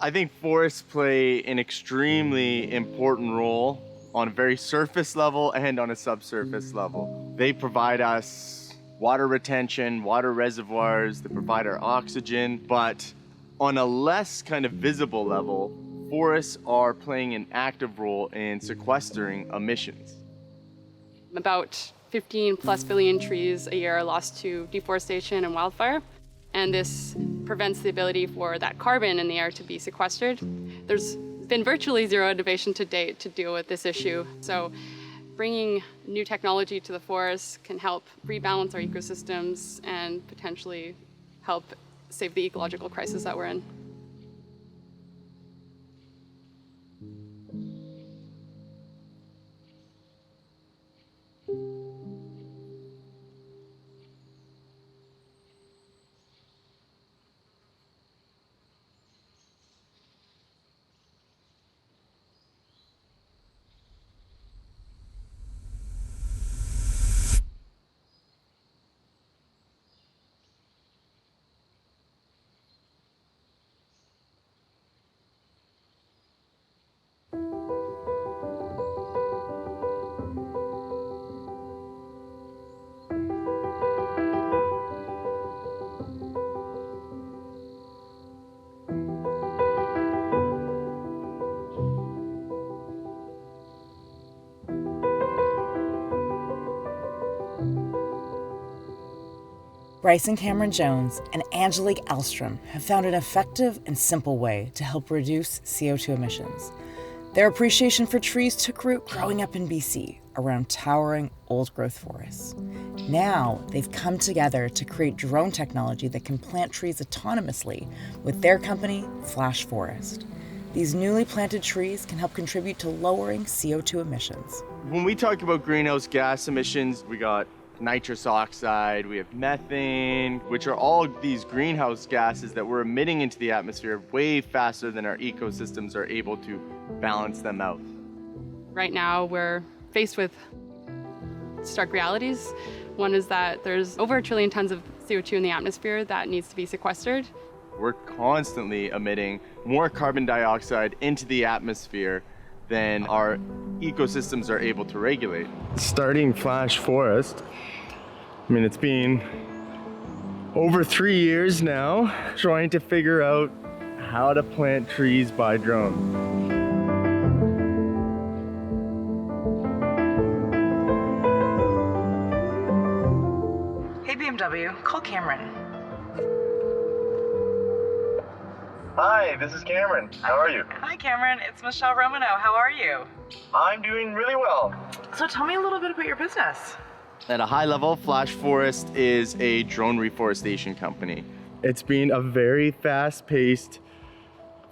I think forests play an extremely important role on a very surface level and on a subsurface level. They provide us water retention, water reservoirs, they provide our oxygen, but on a less kind of visible level, forests are playing an active role in sequestering emissions. About 15 plus billion trees a year are lost to deforestation and wildfire, and this prevents the ability for that carbon in the air to be sequestered. There's been virtually zero innovation to date to deal with this issue. So bringing new technology to the forests can help rebalance our ecosystems and potentially help save the ecological crisis that we're in. Bryce and Cameron Jones and Angelique Ahlström have found an effective and simple way to help reduce CO2 emissions. Their appreciation for trees took root growing up in BC around towering old-growth forests. Now they've come together to create drone technology that can plant trees autonomously with their company, Flash Forest. These newly planted trees can help contribute to lowering CO2 emissions. When we talk about greenhouse gas emissions, we got nitrous oxide, we have methane, which are all these greenhouse gases that we're emitting into the atmosphere way faster than our ecosystems are able to balance them out. Right now, we're faced with stark realities. One is that there's over 1 trillion tons of CO2 in the atmosphere that needs to be sequestered. We're constantly emitting more carbon dioxide into the atmosphere than our ecosystems are able to regulate. Starting Flash Forest, I mean, it's been over 3 years now trying to figure out how to plant trees by drone. Hey BMW, call Cameron. Hi, this is Cameron. How are you? Hi Cameron, it's Michelle Romano. How are you? I'm doing really well. So tell me a little bit about your business. At a high level, Flash Forest is a drone reforestation company. It's been a very fast-paced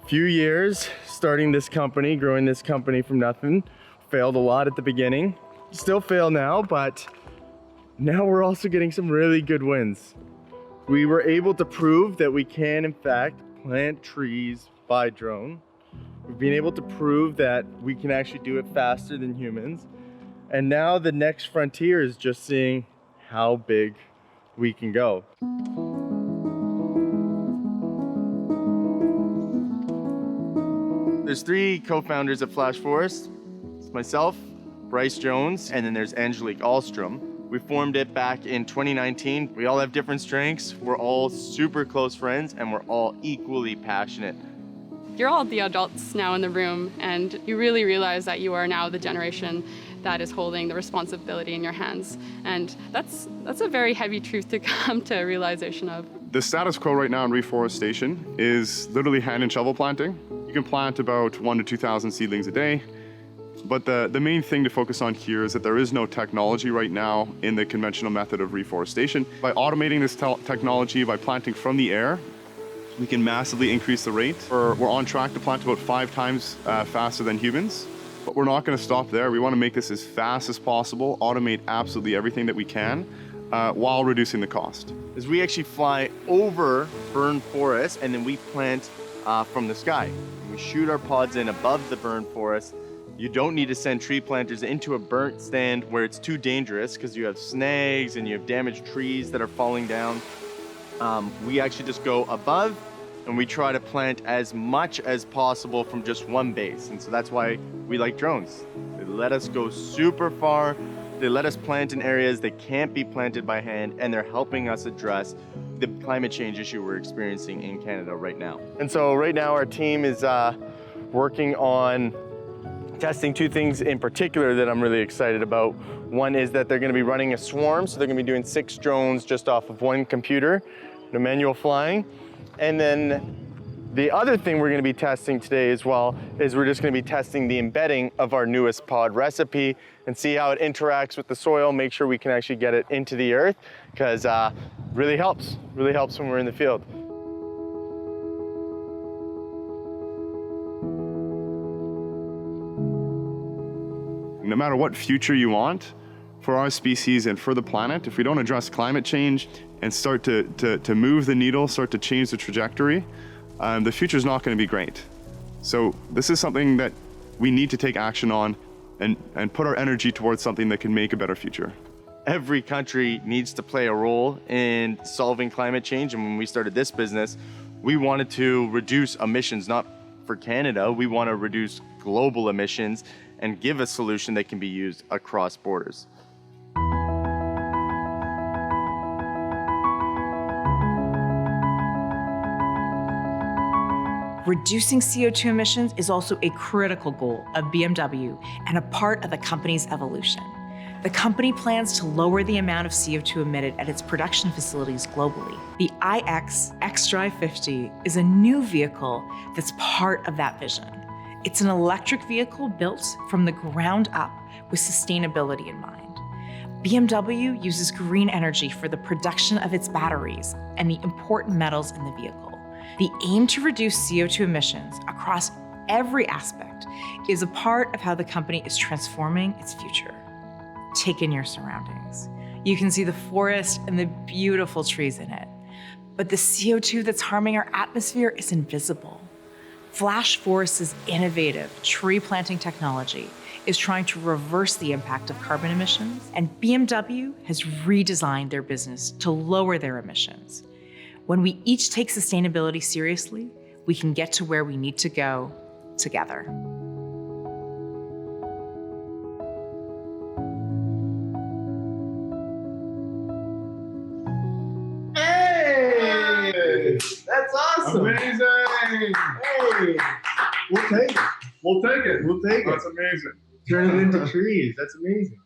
few years starting this company, growing this company from nothing. Failed a lot at the beginning. Still fail now, but now we're also getting some really good wins. We were able to prove that we can, in fact, plant trees by drone. We've been able to prove that we can actually do it faster than humans. And now the next frontier is just seeing how big we can go. There's 3 co-founders of Flash Forest. It's myself, Bryce Jones, and then there's Angelique Ahlström. We formed it back in 2019. We all have different strengths. We're all super close friends and we're all equally passionate. You're all the adults now in the room, and you really realize that you are now the generation that is holding the responsibility in your hands. And that's a very heavy truth to come to a realization of. The status quo right now in reforestation is literally hand and shovel planting. You can plant about 1,000 to 2,000 seedlings a day. But the main thing to focus on here is that there is no technology right now in the conventional method of reforestation. By automating this technology, by planting from the air, we can massively increase the rate. We're on track to plant about 5 times faster than humans, but we're not going to stop there. We want to make this as fast as possible, automate absolutely everything that we can, while reducing the cost. Is we actually fly over burned forests and then we plant from the sky. We shoot our pods in above the burned forest. You don't need to send tree planters into a burnt stand where it's too dangerous because you have snags and you have damaged trees that are falling down. We actually just go above and we try to plant as much as possible from just one base. And so that's why we like drones. They let us go super far. They let us plant in areas that can't be planted by hand, and they're helping us address the climate change issue we're experiencing in Canada right now. And so right now our team is working on testing two things in particular that I'm really excited about. One is that they're going to be running a swarm, so they're going to be doing 6 drones just off of one computer, the manual flying. And then the other thing we're going to be testing today as well is we're just going to be testing the embedding of our newest pod recipe and see how it interacts with the soil, make sure we can actually get it into the earth, because really helps when we're in the field. No matter what future you want for our species and for the planet, if we don't address climate change and start to move the needle, start to change the trajectory, the future is not going to be great. So this is something that we need to take action on and put our energy towards something that can make a better future. Every country needs to play a role in solving climate change. And when we started this business, we wanted to reduce emissions, not for Canada. We want to reduce global emissions and give a solution that can be used across borders. Reducing CO2 emissions is also a critical goal of BMW and a part of the company's evolution. The company plans to lower the amount of CO2 emitted at its production facilities globally. The iX xDrive 50 is a new vehicle that's part of that vision. It's an electric vehicle built from the ground up with sustainability in mind. BMW uses green energy for the production of its batteries and the important metals in the vehicle. The aim to reduce CO2 emissions across every aspect is a part of how the company is transforming its future. Take in your surroundings. You can see the forest and the beautiful trees in it, but the CO2 that's harming our atmosphere is invisible. Flash Forest's innovative tree planting technology is trying to reverse the impact of carbon emissions, and BMW has redesigned their business to lower their emissions. When we each take sustainability seriously, we can get to where we need to go together. Hey! That's awesome! Amazing! Hey! We'll take it. We'll take it. We'll take it. That's amazing. Turn it into trees. That's amazing.